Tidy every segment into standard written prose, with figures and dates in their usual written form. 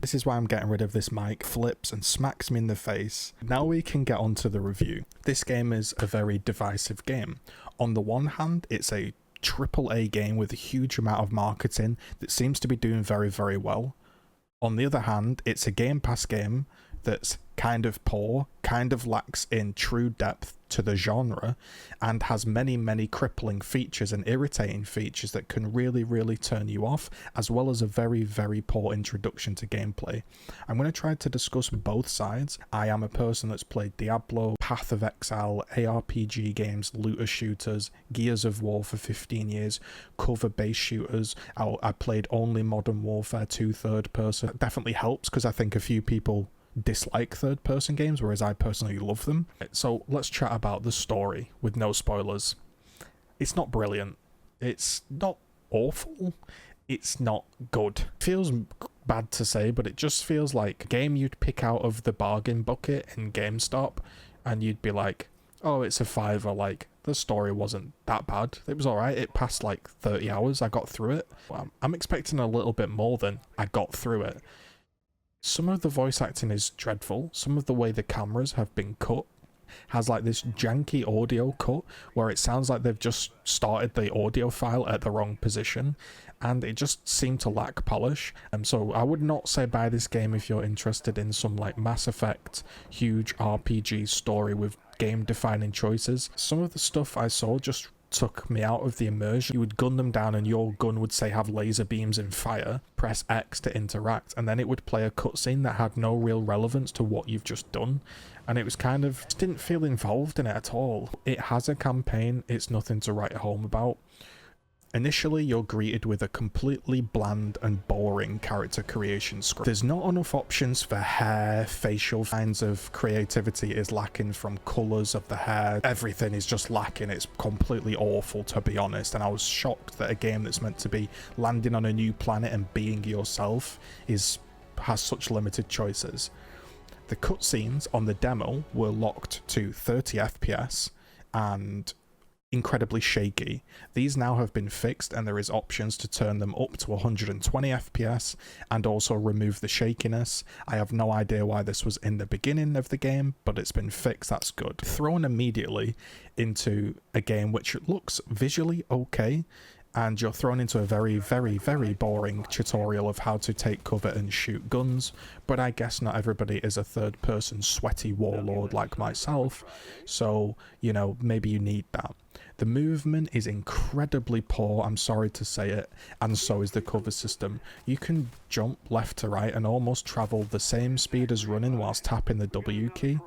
This is why I'm getting rid of this mic. Flips and smacks me in the face. Now we can get on to the review. This game is a very divisive game. On the one hand, it's a AAA game with a huge amount of marketing that seems to be doing very, very well. On the other hand, it's a Game Pass game that's kind of poor, kind of lacks in true depth to the genre, and has many, many crippling features and irritating features that can really, really turn you off, as well as a very, very poor introduction to gameplay. I'm going to try to discuss both sides. I am a person that's played Diablo, Path of Exile, ARPG games, looter shooters, Gears of War for 15 years, cover-based shooters. I played only Modern Warfare 2 third person. It definitely helps because I think a few people dislike third-person games, whereas I personally love them. So let's chat about the story with no spoilers. It's not brilliant. It's not awful. It's not good. It feels bad to say, but it just feels like a game you'd pick out of the bargain bucket in GameStop, and you'd be like, oh, it's a $5. Like, the story wasn't that bad. It was alright. It passed like 30 hours. I got through it. I'm expecting a little bit more than I got through it. Some of the voice acting is dreadful. Some of the way the cameras have been cut has like this janky audio cut where it sounds like they've just started the audio file at the wrong position, and it just seemed to lack polish. So I would not say buy this game if you're interested in some like Mass Effect huge RPG story with game defining choices. Some of the stuff I saw just took me out of the immersion. You would gun them down and your gun would say have laser beams and fire, press X to interact, and then it would play a cutscene that had no real relevance to what you've just done, and it was kind of, just didn't feel involved in it at all. It has a campaign, it's nothing to write home about. Initially, you're greeted with a completely bland and boring character creation script. There's not enough options for hair, facial signs of creativity is lacking from colours of the hair. Everything is just lacking. It's completely awful, to be honest, and I was shocked that a game that's meant to be landing on a new planet and being yourself has such limited choices. The cutscenes on the demo were locked to 30 FPS and incredibly shaky. These now have been fixed, and there is options to turn them up to 120 FPS and also remove the shakiness. I have no idea why this was in the beginning of the game, but it's been fixed. That's good. Thrown immediately into a game which looks visually okay, and you're thrown into a very, very, very boring tutorial of how to take cover and shoot guns, but I guess not everybody is a third-person sweaty warlord like myself, so, you know, maybe you need that. The movement is incredibly poor, I'm sorry to say it, and so is the cover system. You can jump left to right and almost travel the same speed as running whilst tapping the W key,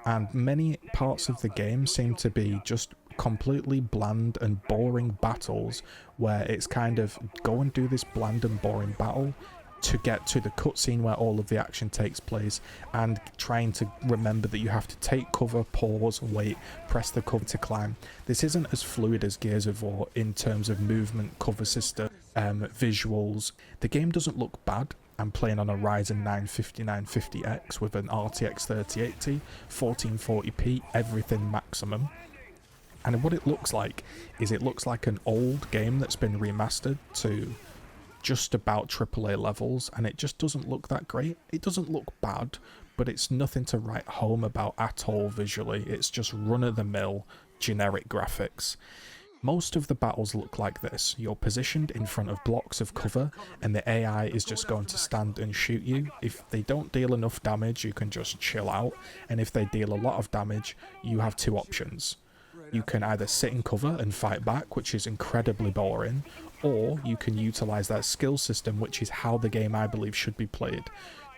and many parts of the game seem to be just completely bland and boring battles where it's kind of go and do this bland and boring battle to get to the cutscene where all of the action takes place, and trying to remember that you have to take cover, pause, wait, press the cover to climb. This isn't as fluid as Gears of War in terms of movement, cover system, visuals. The game doesn't look bad. I'm playing on a Ryzen 9 5950X with an RTX 3080, 1440p, everything maximum. And what it looks like is it looks like an old game that's been remastered to just about AAA levels, and it just doesn't look that great. It doesn't look bad, but it's nothing to write home about at all visually. It's just run-of-the-mill generic graphics. Most of the battles look like this. You're positioned in front of blocks of cover, and the AI is just going to stand and shoot you. If they don't deal enough damage, you can just chill out, and if they deal a lot of damage, you have two options. You can either sit in cover and fight back, which is incredibly boring, or you can utilize that skill system, which is how the game I believe should be played.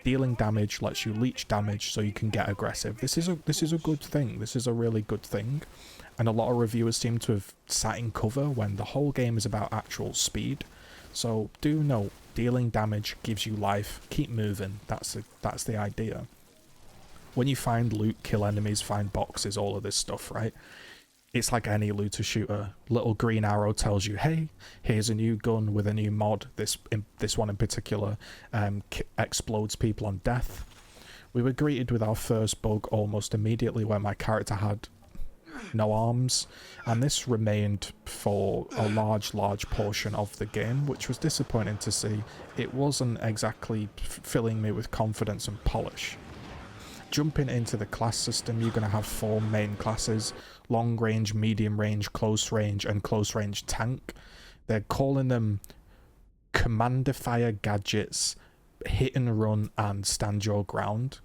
Dealing damage lets you leech damage so you can get aggressive. This is a good thing. This is a really good thing. And a lot of reviewers seem to have sat in cover when the whole game is about actual speed. So do note, dealing damage gives you life. Keep moving. That's the idea. When you find loot, kill enemies, find boxes, all of this stuff, right? It's like any looter shooter. Little green arrow tells you, hey, here's a new gun with a new mod. This one in particular explodes people on death. We were greeted with our first bug almost immediately, where my character had no arms, and this remained for a large portion of the game, which was disappointing to see. It wasn't exactly filling me with confidence and polish. Jumping into the class system, you're going to have 4 main classes: long range, medium range, close range, and close range tank. They're calling them commander fire gadgets, hit and run, and stand your ground.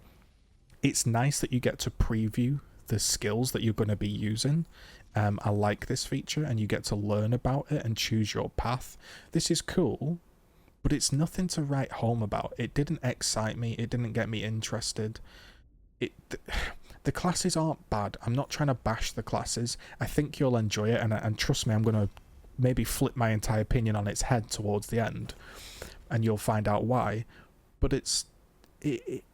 It's nice that you get to preview the skills that you're going to be using. I like this feature, and you get to learn about it and choose your path. This is cool, but it's nothing to write home about. It didn't excite me, it didn't get me interested. The classes aren't bad. I'm not trying to bash the classes. I think you'll enjoy it, and trust me, I'm going to maybe flip my entire opinion on its head towards the end, and you'll find out why. But it's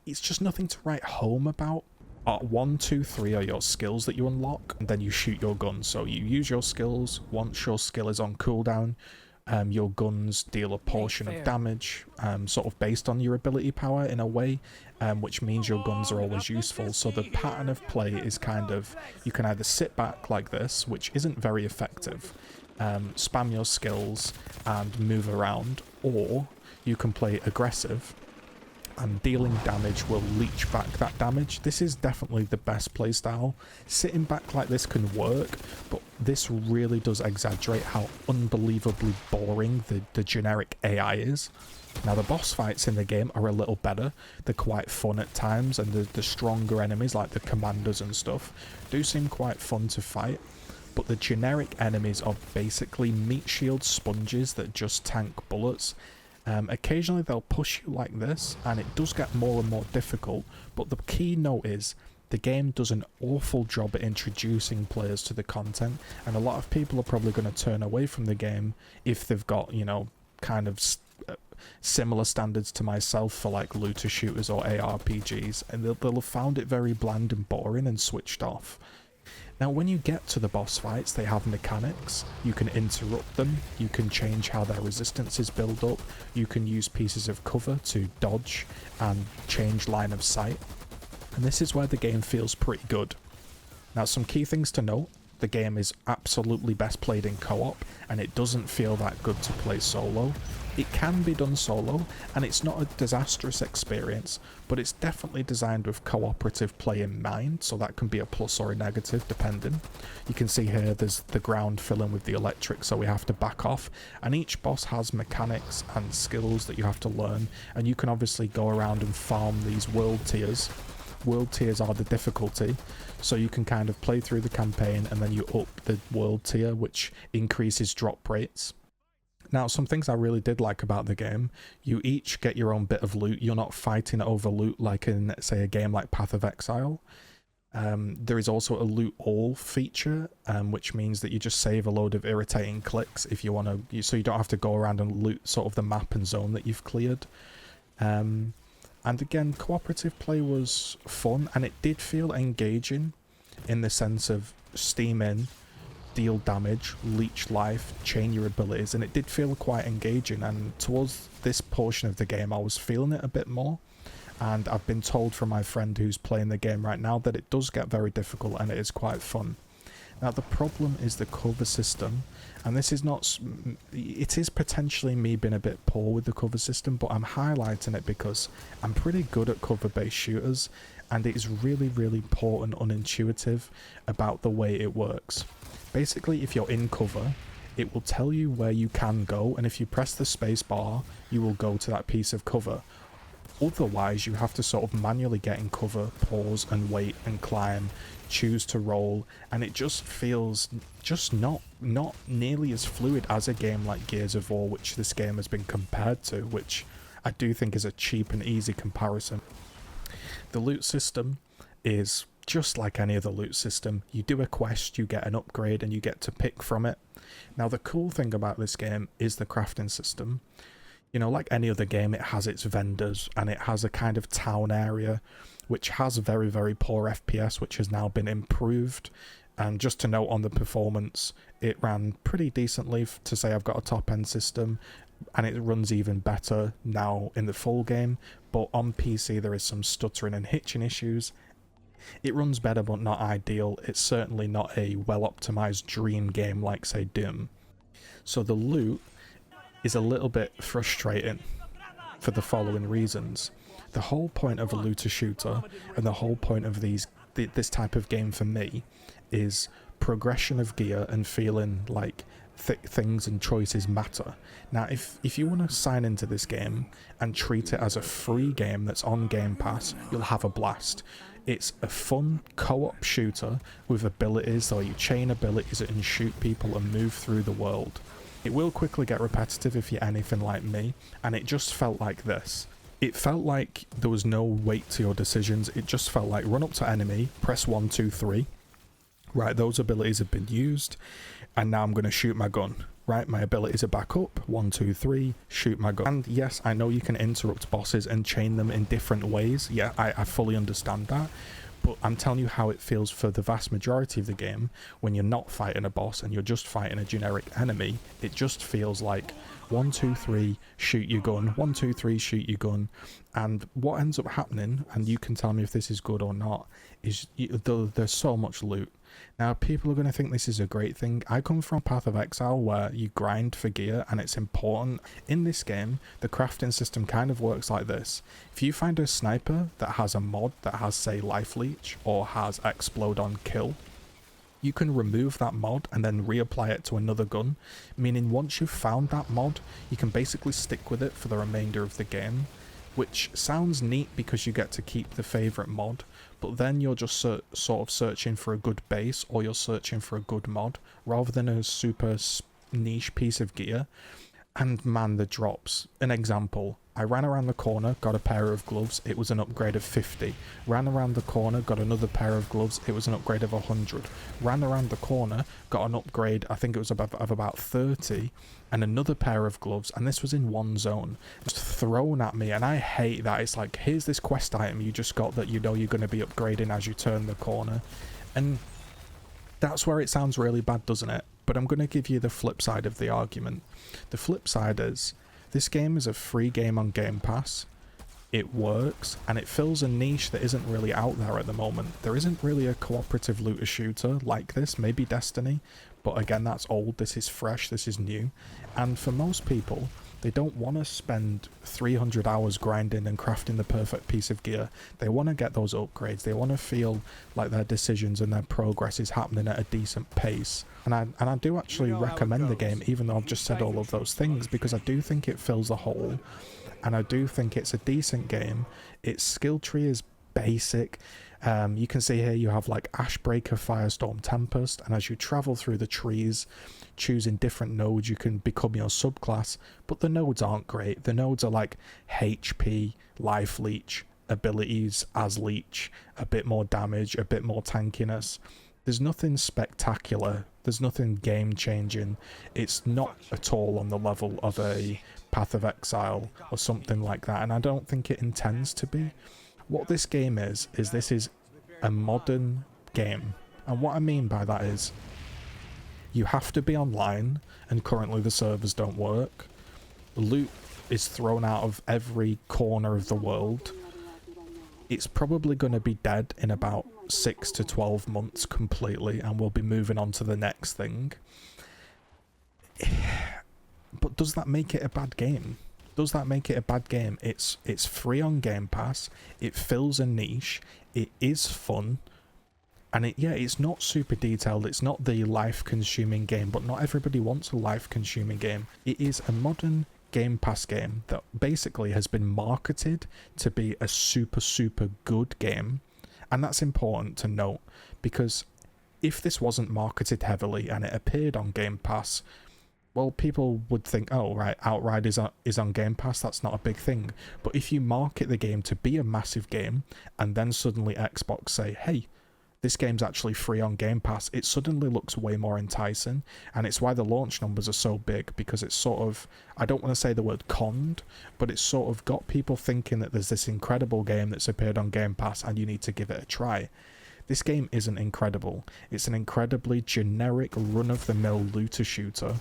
just nothing to write home about. 1, 2, 3 are your skills that you unlock, and then you shoot your gun. So you use your skills. Once your skill is on cooldown, your guns deal a portion of damage, sort of based on your ability power in a way, which means your guns are always useful. So the pattern of play is kind of, you can either sit back like this, which isn't very effective, spam your skills and move around, or you can play aggressive, and dealing damage will leech back that damage. This is definitely the best playstyle. Sitting back like this can work, but this really does exaggerate how unbelievably boring the generic AI is. Now, the boss fights in the game are a little better. They're quite fun at times, and the stronger enemies, like the commanders and stuff, do seem quite fun to fight. But the generic enemies are basically meat shield sponges that just tank bullets. Occasionally they'll push you like this, and it does get more and more difficult, but the key note is the game does an awful job at introducing players to the content, and a lot of people are probably going to turn away from the game if they've got, you know, kind of similar standards to myself for like looter shooters or ARPGs, and they'll have found it very bland and boring and switched off. Now, when you get to the boss fights, they have mechanics. You can interrupt them, you can change how their resistances build up, you can use pieces of cover to dodge and change line of sight. And this is where the game feels pretty good. Now, some key things to note: the game is absolutely best played in co-op, and it doesn't feel that good to play solo. It can be done solo, and it's not a disastrous experience, but it's definitely designed with cooperative play in mind, so that can be a plus or a negative depending. You can see here there's the ground filling with the electric, so we have to back off, and each boss has mechanics and skills that you have to learn, and you can obviously go around and farm these world tiers. World tiers are the difficulty, so you can kind of play through the campaign and then you up the world tier, which increases drop rates. Now, some things I really did like about the game: you each get your own bit of loot. You're not fighting over loot like in, say, a game like Path of Exile. There is also a loot all feature, which means that you just save a load of irritating clicks if you want to, so you don't have to go around and loot sort of the map and zone that you've cleared. And again, cooperative play was fun, and it did feel engaging in the sense of steam in, deal damage, leech life, chain your abilities, and it did feel quite engaging. And towards this portion of the game I was feeling it a bit more, and I've been told from my friend who's playing the game right now that it does get very difficult and it is quite fun. Now, the problem is the cover system, and this is not, it is potentially me being a bit poor with the cover system, but I'm highlighting it because I'm pretty good at cover-based shooters, and it is really, really poor and unintuitive about the way it works. Basically, if you're in cover, it will tell you where you can go, and if you press the space bar, you will go to that piece of cover. Otherwise, you have to sort of manually get in cover, pause and wait and climb, choose to roll, and it just feels just not nearly as fluid as a game like Gears of War, which this game has been compared to, which I do think is a cheap and easy comparison. The loot system is just like any other loot system. You do a quest, you get an upgrade, and you get to pick from it. Now, the cool thing about this game is the crafting system. You know, like any other game, it has its vendors, and it has a kind of town area which has very, very poor FPS, which has now been improved. And just to note on the performance, it ran pretty decently to say I've got a top-end system, and it runs even better now in the full game. But on PC there is some stuttering and hitching issues. It runs better but not ideal. It's certainly not a well-optimized dream game like, say, Doom. So the loot is a little bit frustrating for the following reasons. The whole point of a looter shooter and the whole point of this type of game for me is progression of gear and feeling like things and choices matter. Now, if you want to sign into this game and treat it as a free game that's on Game Pass, you'll have a blast. It's a fun co-op shooter with abilities, so you chain abilities and shoot people and move through the world. It will quickly get repetitive if you're anything like me, and it just felt like this. It felt like there was no weight to your decisions. It just felt like run up to enemy, press 1, 2, 3. Right, those abilities have been used, and now I'm going to shoot my gun. Right, my abilities are back up, 1, 2, 3, shoot my gun. And yes, I know you can interrupt bosses and chain them in different ways. Yeah, I fully understand that. But I'm telling you how it feels for the vast majority of the game when you're not fighting a boss and you're just fighting a generic enemy. It just feels like 1, 2, 3, shoot your gun, 1, 2, 3, shoot your gun. And what ends up happening, and you can tell me if this is good or not, is there's so much loot. Now, people are going to think this is a great thing. I come from Path of Exile where you grind for gear and it's important. In this game, the crafting system kind of works like this. If you find a sniper that has a mod that has, say, life leech or has explode on kill, you can remove that mod and then reapply it to another gun, meaning once you've found that mod, you can basically stick with it for the remainder of the game, which sounds neat because you get to keep the favourite mod, but then you're just sort of searching for a good base, or you're searching for a good mod, rather than a super niche piece of gear. And man, the drops. An example, I ran around the corner, got a pair of gloves, it was an upgrade of 50. Ran around the corner, got another pair of gloves, it was an upgrade of 100. Ran around the corner, got an upgrade, I think it was of about 30, and another pair of gloves, and this was in one zone. Just thrown at me, and I hate that. It's like, here's this quest item you just got that you know you're going to be upgrading as you turn the corner. And that's where it sounds really bad, doesn't it? But I'm going to give you the flip side of the argument. The flip side is, this game is a free game on Game Pass. It works, and it fills a niche that isn't really out there at the moment. There isn't really a cooperative looter shooter like this, maybe Destiny, but again, that's old, this is fresh, this is new. And for most people, they don't want to spend 300 hours grinding and crafting the perfect piece of gear. They want to get those upgrades. They want to feel like their decisions and their progress is happening at a decent pace. And I do actually recommend the game, even though I've just said all of those things, because I do think it fills a hole, and I do think it's a decent game. Its skill tree is basic. You can see here you have like Ashbreaker, Firestorm, Tempest, and as you travel through the trees, choosing different nodes, you can become your subclass, but the nodes aren't great. The nodes are like HP, Life Leech, abilities as Leech, a bit more damage, a bit more tankiness. There's nothing spectacular, there's nothing game-changing. It's not at all on the level of a Path of Exile or something like that, and I don't think it intends to be. What this game is this is a modern game, and what I mean by that is you have to be online, and currently the servers don't work. Loot is thrown out of every corner of the world. It's probably going to be dead in about 6 to 12 months completely, and we'll be moving on to the next thing. But does that make it a bad game? Does that make it a bad game? It's free on Game Pass, it fills a niche, it is fun, and it's not super detailed, it's not the life-consuming game, but not everybody wants a life-consuming game. It is a modern Game Pass game that basically has been marketed to be a super good game, and that's important to note, because if this wasn't marketed heavily and it appeared on Game Pass, well, people would think, oh right, Outriders is on Game Pass, that's not a big thing. But if you market the game to be a massive game, and then suddenly Xbox say, hey, this game's actually free on Game Pass, it suddenly looks way more enticing, and it's why the launch numbers are so big, because it's sort of, I don't want to say the word conned, but it's sort of got people thinking that there's this incredible game that's appeared on Game Pass and you need to give it a try. This game isn't incredible, it's an incredibly generic run-of-the-mill looter shooter,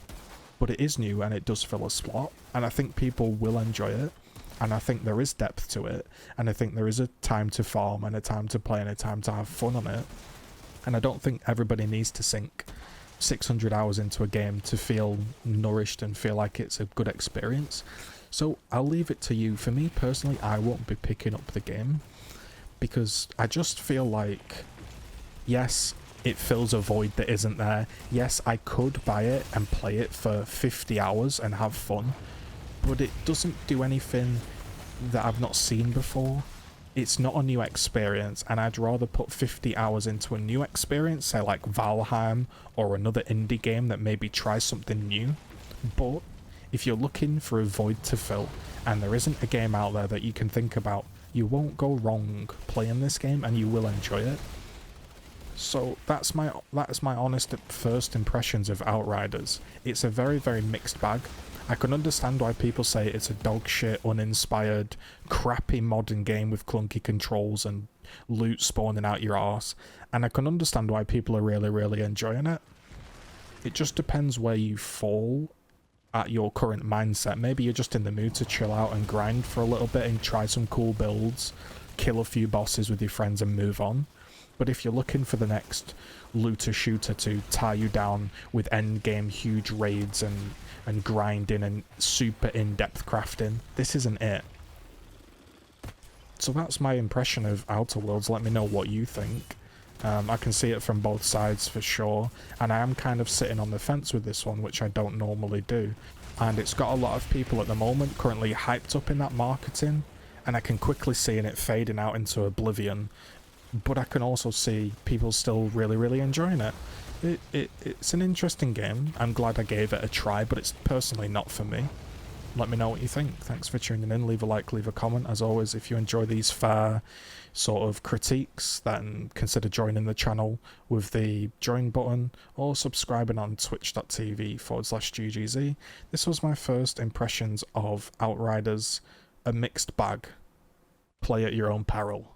but it is new and it does fill a slot, and I think people will enjoy it. and I think there is depth to it, and I think there is a time to farm and a time to play and a time to have fun on it. And I don't think everybody needs to sink 600 hours into a game to feel nourished and feel like it's a good experience. So I'll leave it to you. For me personally, I won't be picking up the game because I just feel like, yes, it fills a void that isn't there. Yes, I could buy it and play it for 50 hours and have fun, but it doesn't do anything that I've not seen before. It's not a new experience, and I'd rather put 50 hours into a new experience, say like Valheim or another indie game that maybe tries something new. But if you're looking for a void to fill, and there isn't a game out there that you can think about, you won't go wrong playing this game and you will enjoy it. So that's my honest first impressions of Outriders. It's a very, very mixed bag. I can understand why people say it's a dog shit, uninspired, crappy modern game with clunky controls and loot spawning out your arse, and I can understand why people are really, really enjoying it. It just depends where you fall at your current mindset. Maybe you're just in the mood to chill out and grind for a little bit and try some cool builds, kill a few bosses with your friends and move on. But if you're looking for the next looter shooter to tie you down with endgame huge raids and grinding and super in-depth crafting, this isn't it. So that's my impression of Outer Worlds. Let me know what you think. I can see it from both sides for sure, and I am kind of sitting on the fence with this one, which I don't normally do. And it's got a lot of people at the moment currently hyped up in that marketing, and I can quickly see it fading out into oblivion. But I can also see people still really, really enjoying it. It's an interesting game. I'm glad I gave it a try, but it's personally not for me. Let me know what you think. Thanks for tuning in. Leave a like, leave a comment. As always, if you enjoy these fair sort of critiques, then consider joining the channel with the join button or subscribing on twitch.tv/GGZII. This was my first impressions of Outriders, a mixed bag. Play at your own peril.